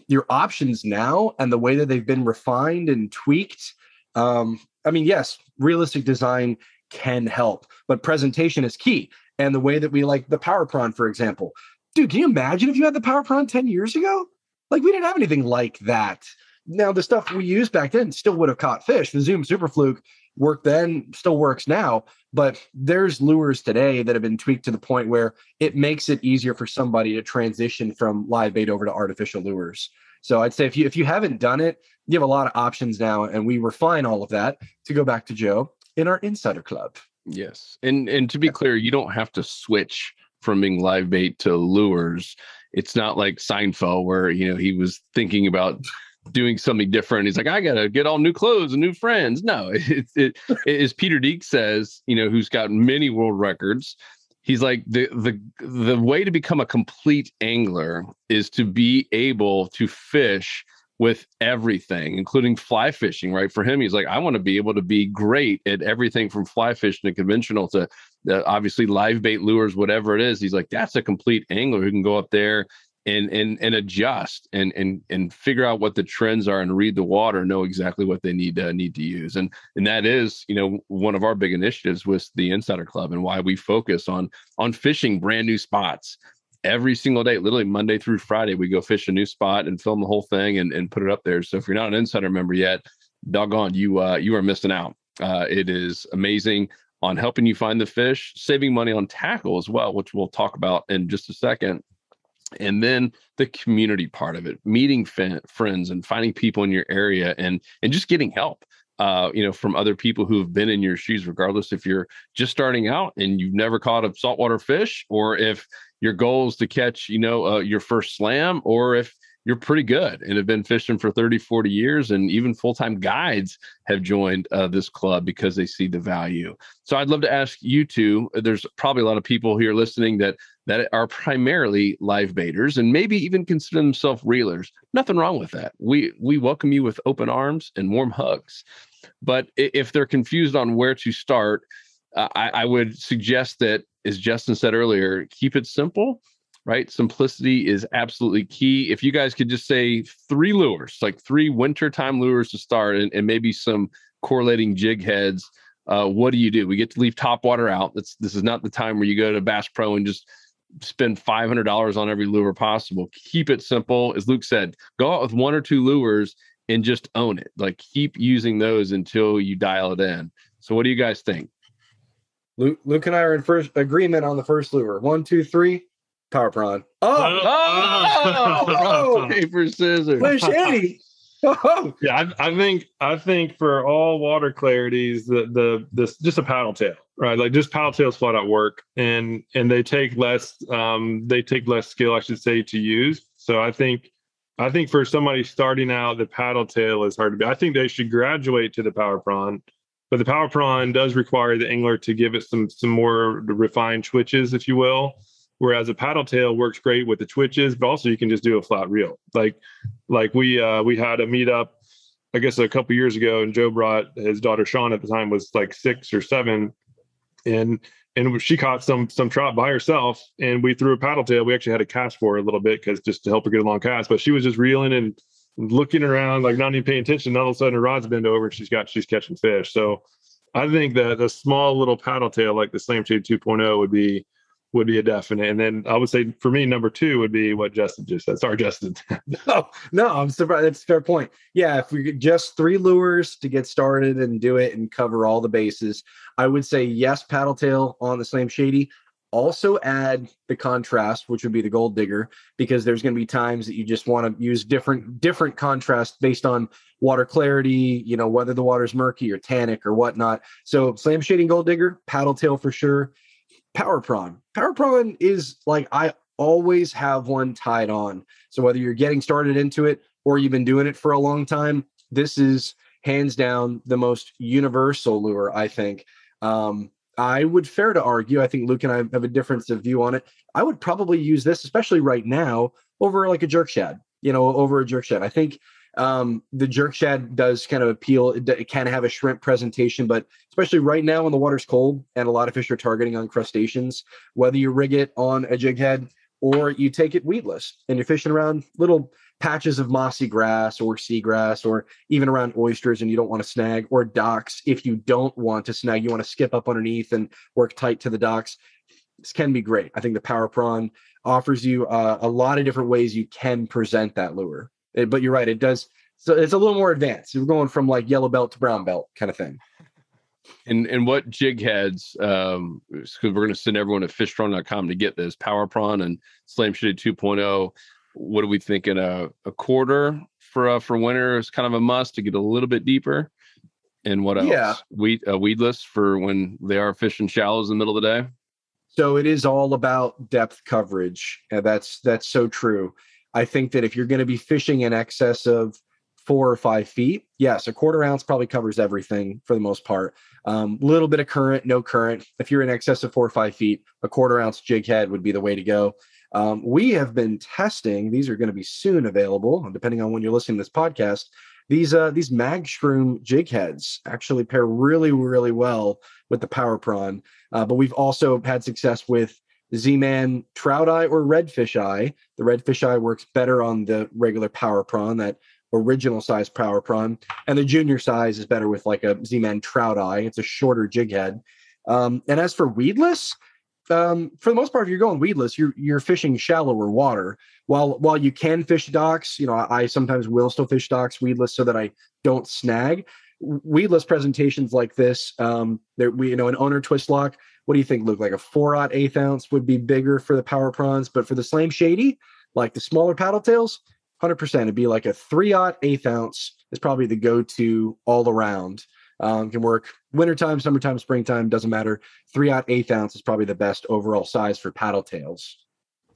your options now and the way that they've been refined and tweaked. I mean, yes, realistic design can help, but presentation is key. And the way that we like the power prawn, for example, dude, can you imagine if you had the power prawn 10 years ago? Like, we didn't have anything like that. Now, the stuff we used back then still would have caught fish. The Zoom Super Fluke worked then, still works now, but there's lures today that have been tweaked to the point where it makes it easier for somebody to transition from live bait over to artificial lures. So I'd say if you haven't done it, you have a lot of options now, and we refine all of that to go back to Joe in our Insider Club. Yes. And to be clear, you don't have to switch from being live bait to lures. It's not like Seinfeld where, he was thinking about doing something different. He's like, I got to get all new clothes and new friends. No, it as Peter Deek says, who's got many world records. He's like, the way to become a complete angler is to be able to fish with everything, including fly fishing, right? For him, he's like, I want to be able to be great at everything from fly fishing to conventional to obviously live bait lures, whatever it is. He's like, that's a complete angler who can go up there and adjust and figure out what the trends are and read the water, know exactly what they need to use. And that is, one of our big initiatives with the Insider Club and why we focus on fishing brand new spots. Every single day, literally Monday through Friday, we go fish a new spot and film the whole thing and put it up there. So if you're not an Insider member yet, doggone, you are missing out. It is amazing on helping you find the fish, saving money on tackle as well, which we'll talk about in just a second. And then the community part of it, meeting friends and finding people in your area and just getting help, from other people who have been in your shoes, regardless if you're just starting out and you've never caught a saltwater fish, or if your goal is to catch, your first slam, or if you're pretty good and have been fishing for 30, 40 years, and even full-time guides have joined this club because they see the value. So I'd love to ask you two, there's probably a lot of people here listening that are primarily live baiters and maybe even consider themselves reelers. Nothing wrong with that. We welcome you with open arms and warm hugs. But if they're confused on where to start, I would suggest that, as Justin said earlier, keep it simple. Right? Simplicity is absolutely key. If you guys could just say 3 lures, like 3 wintertime lures to start, and maybe some correlating jig heads, what do? We get to leave topwater out. This is not the time where you go to Bass Pro and just spend $500 on every lure possible. Keep it simple. As Luke said, go out with 1 or 2 lures and just own it. Like, keep using those until you dial it in. So what do you guys think? Luke and I are in first agreement on the first lure. 1, 2, 3. Power prawn. Oh, paper scissors. Where's Eddie? Oh. Yeah, I think for all water clarities, this just a paddle tail, right? Like, just paddle tails flat out work, and they take less skill, I should say, to use. So I think for somebody starting out, the paddle tail is hard to be. I think they should graduate to the power prawn, but the power prawn does require the angler to give it some more refined twitches, if you will. Whereas a paddle tail works great with the twitches, but also you can just do a flat reel. Like we had a meetup, I guess, a couple years ago, and Joe brought his daughter Sean, at the time was like 6 or 7, and she caught some trout by herself, and we threw a paddle tail. We actually had to cast for her a little bit because just to help her get a long cast, but she was just reeling and looking around, like not even paying attention. And all of a sudden her rod's bent over and she's catching fish. So I think that a small little paddle tail like the Slam Shade 2.0 would be a definite. And then I would say for me, number 2 would be what Justin just said. Sorry, Justin. No, I'm surprised. That's a fair point. Yeah, if we get just 3 lures to get started and do it and cover all the bases, I would say yes, paddle tail on the Slam Shady. Also add the contrast, which would be the gold digger, because there's going to be times that you just want to use different contrast based on water clarity, whether the water's murky or tannic or whatnot. So Slam Shady, gold digger, paddle tail for sure. Power prawn. Power prawn is like, I always have one tied on. So whether you're getting started into it or you've been doing it for a long time, this is hands down the most universal lure, I think. I would fair to argue, I think Luke and I have a difference of view on it. I would probably use this, especially right now, over like a jerk shad, over a jerk shad. I think the jerk shad does kind of appeal. It can have a shrimp presentation, but especially right now when the water's cold and a lot of fish are targeting on crustaceans, whether you rig it on a jig head or you take it weedless and you're fishing around little patches of mossy grass or seagrass, or even around oysters and you don't want to snag, or docks. If you don't want to snag, you want to skip up underneath and work tight to the docks. This can be great. I think the Power Prawn offers you a lot of different ways you can present that lure. But you're right, it does. So it's a little more advanced. We're going from like yellow belt to brown belt kind of thing. And what jig heads, because we're going to send everyone to fishstrong.com to get this Power Prawn and Slam Shitty 2.0. What are we thinking? A quarter for winter is kind of a must to get a little bit deeper. And what else? Yeah. Weedless for when they are fishing shallows in the middle of the day. So it is all about depth coverage. And that's so true. I think that if you're going to be fishing in excess of 4 or 5 feet, yes, a quarter ounce probably covers everything for the most part. Little bit of current, no current. If you're in excess of 4 or 5 feet, a quarter ounce jig head would be the way to go. We have been testing, these are going to be soon available, depending on when you're listening to this podcast. These mag shroom jig heads actually pair really, really well with the Power Prawn. But we've also had success with Z-Man trout eye or redfish eye. The redfish eye works better on the regular Power Prawn, that original size Power Prawn, and the junior size is better with like a Z-Man trout eye. It's a shorter jig head. And as for weedless, for the most part, if you're going weedless, you're fishing shallower water. While you can fish docks, I sometimes will still fish docks weedless so that I don't snag. Weedless presentations like this, an owner twist lock. What do you think, Luke? Like a 4/8 ounce would be bigger for the Power Prawns, but for the Slam Shady, like the smaller paddle tails, 100%. It'd be like a 3/8 ounce is probably the go-to all around. Can work wintertime, summertime, springtime, doesn't matter. 3/8 ounce is probably the best overall size for paddle tails.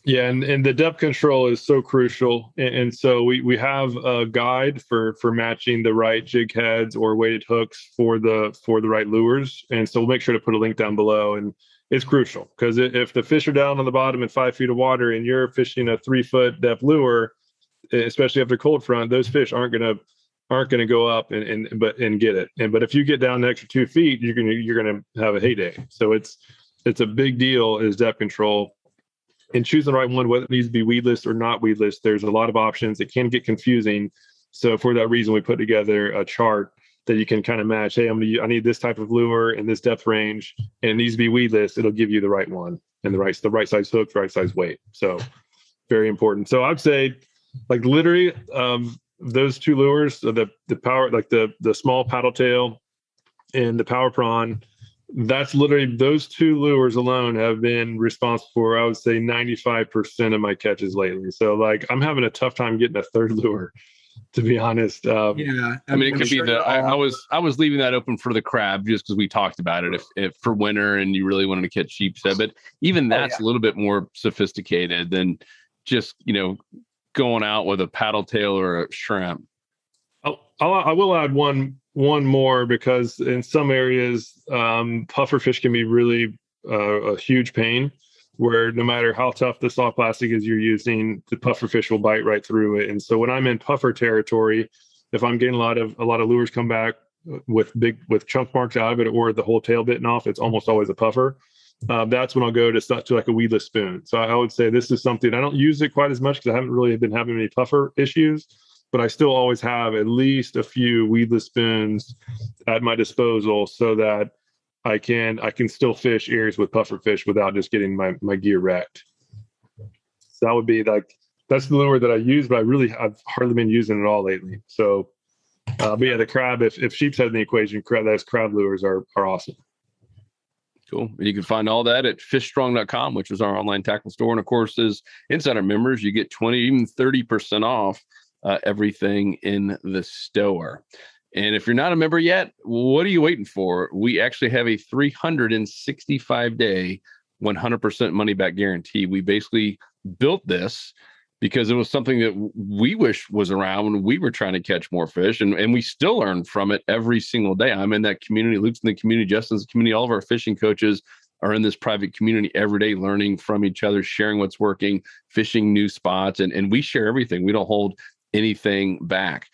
Yeah, and the depth control is so crucial. And so we have a guide for matching the right jig heads or weighted hooks for the right lures. And so we'll make sure to put a link down below. And it's crucial because if the fish are down on the bottom in 5 feet of water and you're fishing a 3-foot depth lure, especially after cold front, those fish aren't gonna go up and get it. But if you get down an extra 2 feet, you're gonna have a heyday. So it's a big deal is depth control. And choosing the right one, whether it needs to be weedless or not weedless, there's a lot of options. It can get confusing. So for that reason, we put together a chart that you can kind of match. Hey, I need this type of lure in this depth range, and it needs to be weedless. It'll give you the right one and the right size hook, the right size weight. So very important. So I'd say, like literally, those two lures, the power, like the small paddle tail and the Power Prawn. That's literally, those two lures alone have been responsible for, I would say, 95% of my catches lately. So like I'm having a tough time getting a third lure, to be honest. Yeah. I mean, it could be I was leaving that open for the crab just because we talked about it if for winter and you really wanted to catch sheepshead, but even that's a little bit more sophisticated than just, going out with a paddle tail or a shrimp. I will add one more, because in some areas, puffer fish can be really a huge pain, where no matter how tough the soft plastic is you're using, the puffer fish will bite right through it. And so when I'm in puffer territory, if I'm getting a lot of lures come back with chunk marks out of it or the whole tail bitten off, it's almost always a puffer. That's when I'll go to like a weedless spoon. So I would say this is something, I don't use it quite as much because I haven't really been having any puffer issues, but I still always have at least a few weedless spoons at my disposal so that I can still fish areas with puffer fish without just getting my gear wrecked. So that would be like, that's the lure that I use, but I've hardly been using it all lately. So, but yeah, the crab, if sheepshead in the equation, those crab lures are awesome. Cool. And you can find all that at fishstrong.com, which is our online tackle store. And of course, as Insider members, you get 20, even 30% off everything in the store. And if you're not a member yet, what are you waiting for? We actually have a 365-day, 100% money back guarantee. We basically built this because it was something that we wish was around when we were trying to catch more fish. And we still learn from it every single day. I'm in that community, Luke's in the community, Justin's in the community. All of our fishing coaches are in this private community every day, learning from each other, sharing what's working, fishing new spots. And we share everything. We don't hold anything back.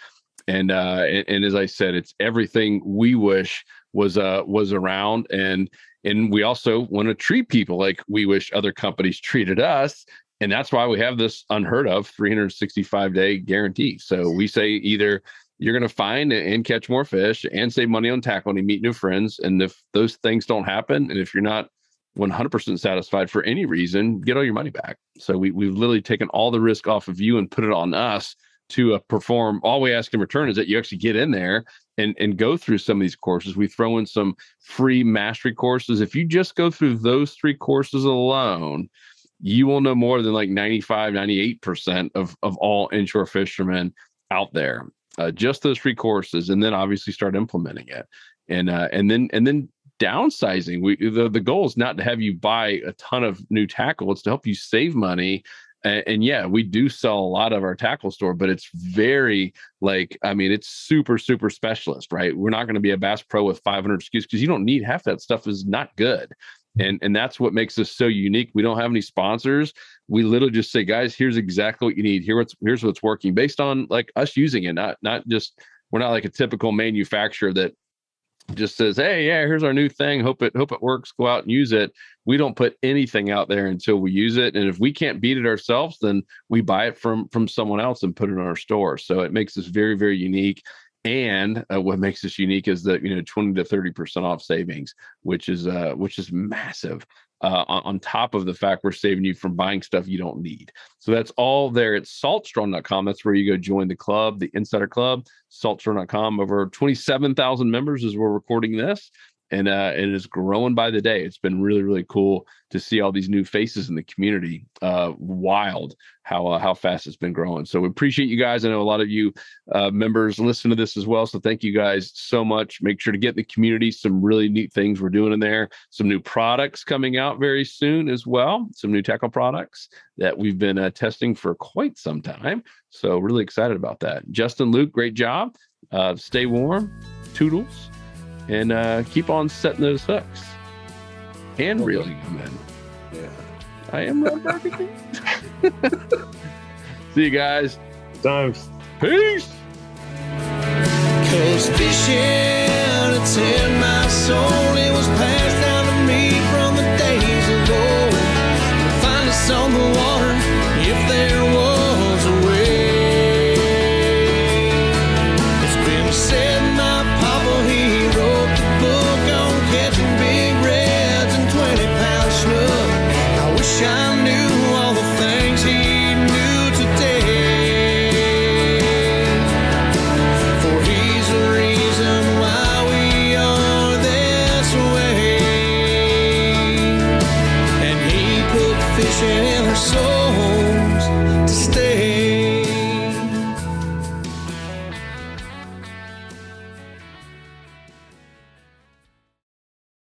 And as I said, it's everything we wish was around. And we also want to treat people like we wish other companies treated us. And that's why we have this unheard of 365-day guarantee. So we say either you're going to find and catch more fish and save money on tackle and meet new friends. And if those things don't happen, and if you're not 100% satisfied for any reason, get all your money back. So we've literally taken all the risk off of you and put it on us to perform. All we ask in return is that you actually get in there and go through some of these courses. We throw in some free mastery courses. If you just go through those 3 courses alone, you will know more than like 98% of all inshore fishermen out there. Just those 3 courses, and then obviously start implementing it. And then downsizing. The goal is not to have you buy a ton of new tackle. It's to help you save money. And yeah, we do sell a lot of our tackle store, but it's very it's super, super specialist, right? We're not going to be a Bass Pro with 500 SKUs because you don't need half that stuff is not good. And that's what makes us so unique. We don't have any sponsors. We literally just say, guys, here's exactly what you need. Here's what's working based on like us using it. Not just, we're not like a typical manufacturer that just says, hey, yeah, here's our new thing. Hope it works. Go out and use it. We don't put anything out there until we use it. And if we can't beat it ourselves, then we buy it from someone else and put it in our store. So it makes us very, very unique. And what makes us unique is that 20 to 30% off savings, which is massive. On top of the fact we're saving you from buying stuff you don't need. So that's all there at saltstrong.com. That's where you go join the club, the Insider Club, saltstrong.com. Over 27,000 members as we're recording this. And it is growing by the day. It's been really, really cool to see all these new faces in the community. Wild how fast it's been growing. So we appreciate you guys. I know a lot of you members listen to this as well. So thank you guys so much. Make sure to get in the community some really neat things we're doing in there. Some new products coming out very soon as well. Some new tackle products that we've been testing for quite some time. So really excited about that. Justin, Luke, great job. Stay warm. Toodles. And keep on setting those hooks and reeling them in. Yeah. I am Ron Burgundy. See you guys. Times. Peace. 'Cause fishing, it's in my soul. It was